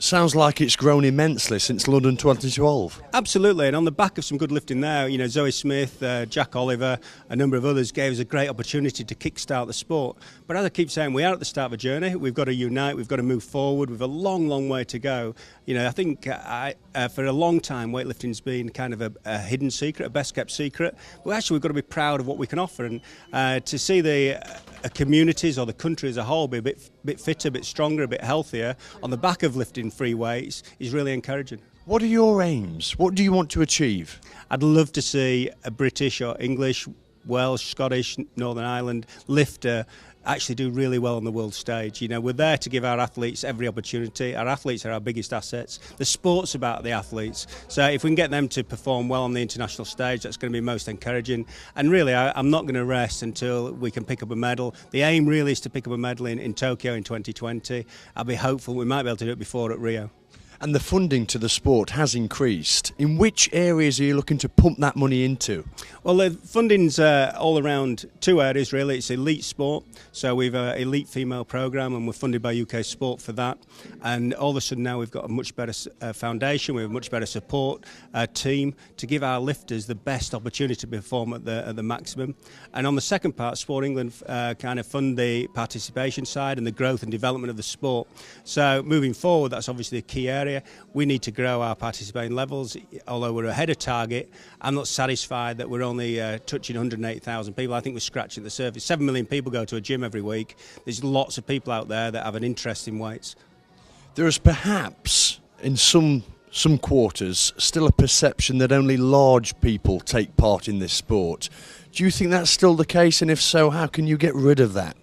Sounds like it's grown immensely since London 2012. Absolutely, and on the back of some good lifting there, Zoe Smith, Jack Oliver, a number of others gave us a great opportunity to kick-start the sport. But as I keep saying, we are at the start of a journey. We've got to unite, we've got to move forward. We've a long, long way to go. I think for a long time, weightlifting's been kind of a hidden secret, a best-kept secret. But actually, we've got to be proud of what we can offer, and to see the communities or the country as a whole be a bit fitter, a bit stronger, a bit healthier on the back of lifting free weights is really encouraging. What are your aims? What do you want to achieve? I'd love to see a British or English, Welsh, Scottish, Northern Ireland lifter actually do really well on the world stage. We're there to give our athletes every opportunity. Our athletes are our biggest assets. The sport's about the athletes. So if we can get them to perform well on the international stage, that's going to be most encouraging. And really, I'm not going to rest until we can pick up a medal. The aim really is to pick up a medal in Tokyo in 2020. I'll be hopeful we might be able to do it before at Rio. And the funding to the sport has increased. In which areas are you looking to pump that money into? Well, the funding's all around two areas, really. It's elite sport. So we've an elite female programme and we're funded by UK Sport for that. And all of a sudden now we've got a much better foundation, we have a much better support team to give our lifters the best opportunity to perform at the maximum. And on the second part, Sport England kind of fund the participation side and the growth and development of the sport. So moving forward, that's obviously a key area. We need to grow our participating levels. Although we're ahead of target, I'm not satisfied that we're only touching 108,000 people. I think we're scratching the surface. 7 million people go to a gym every week. There's lots of people out there that have an interest in weights. There is perhaps, in some quarters, still a perception that only large people take part in this sport. Do you think that's still the case? And if so, how can you get rid of that?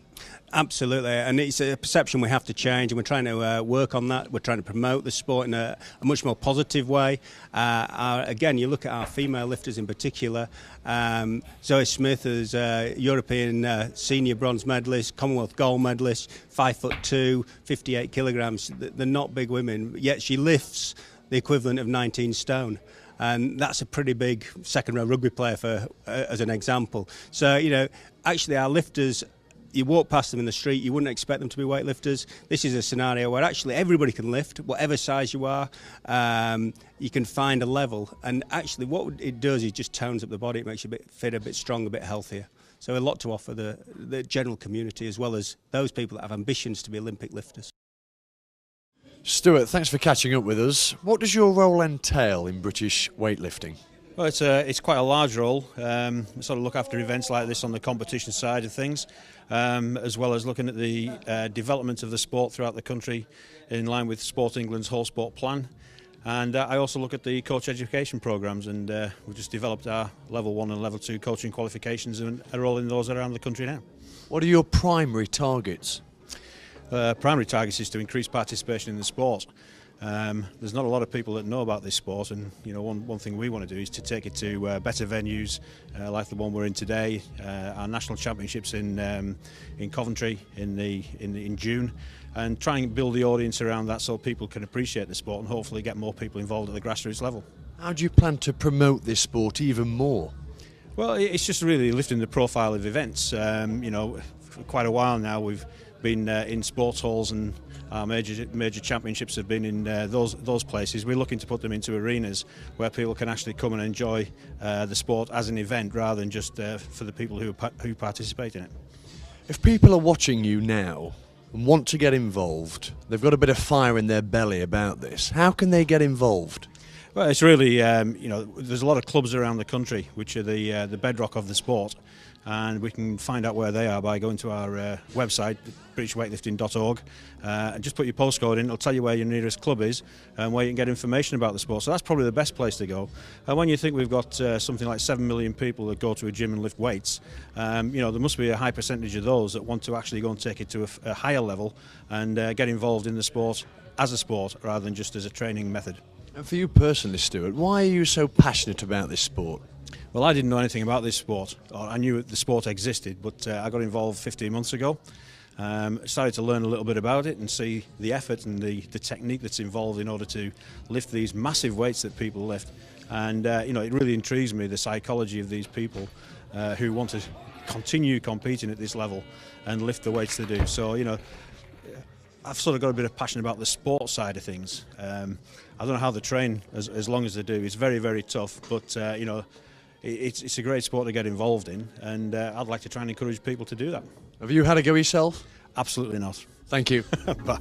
Absolutely, and it's a perception we have to change, and we're trying to work on that. We're trying to promote the sport in a much more positive way. Again, you look at our female lifters in particular. Zoe Smith is a European senior bronze medalist, Commonwealth gold medalist, 5'2", 58 kilograms. They're not big women, yet she lifts the equivalent of 19 stone. And that's a pretty big second-row rugby player as an example. So, actually our lifters, you walk past them in the street, you wouldn't expect them to be weightlifters. This is a scenario where actually everybody can lift, whatever size you are. You can find a level, and actually what it does is just tones up the body. It makes you a bit fitter, a bit stronger, a bit healthier. So a lot to offer the general community as well as those people that have ambitions to be Olympic lifters. Stuart, thanks for catching up with us. What does your role entail in British weightlifting? Well, it's quite a large role. Sort of look after events like this on the competition side of things, as well as looking at the development of the sport throughout the country in line with Sport England's whole sport plan. And I also look at the coach education programmes, and we've just developed our level 1 and level 2 coaching qualifications and are rolling those around the country now. What are your primary targets? Primary targets is to increase participation in the sport. There's not a lot of people that know about this sport, and one thing we want to do is to take it to better venues like the one we're in today. Our national championships in Coventry in June, and try and build the audience around that so people can appreciate the sport and hopefully get more people involved at the grassroots level. How do you plan to promote this sport even more? Well, it's just really lifting the profile of events. For quite a while now we've been in sports halls, and our major championships have been in those places. We're looking to put them into arenas where people can actually come and enjoy the sport as an event rather than just for the people who participate in it. If people are watching you now and want to get involved, they've got a bit of fire in their belly about this, how can they get involved? Well, it's really, there's a lot of clubs around the country which are the bedrock of the sport, and we can find out where they are by going to our website, britishweightlifting.org, and just put your postcode in. It'll tell you where your nearest club is and where you can get information about the sport. So that's probably the best place to go. And when you think we've got something like 7 million people that go to a gym and lift weights, there must be a high percentage of those that want to actually go and take it to a higher level and get involved in the sport as a sport rather than just as a training method. And for you personally, Stuart, why are you so passionate about this sport? Well, I didn't know anything about this sport. I knew the sport existed, but I got involved 15 months ago. Started to learn a little bit about it and see the effort and the technique that's involved in order to lift these massive weights that people lift. And it really intrigues me, the psychology of these people who want to continue competing at this level and lift the weights they do. So, I've sort of got a bit of passion about the sports side of things. I don't know how they train as long as they do. It's very, very tough, but you know, it's a great sport to get involved in, and I'd like to try and encourage people to do that. Have you had a go yourself? Absolutely not. Thank you. Bye.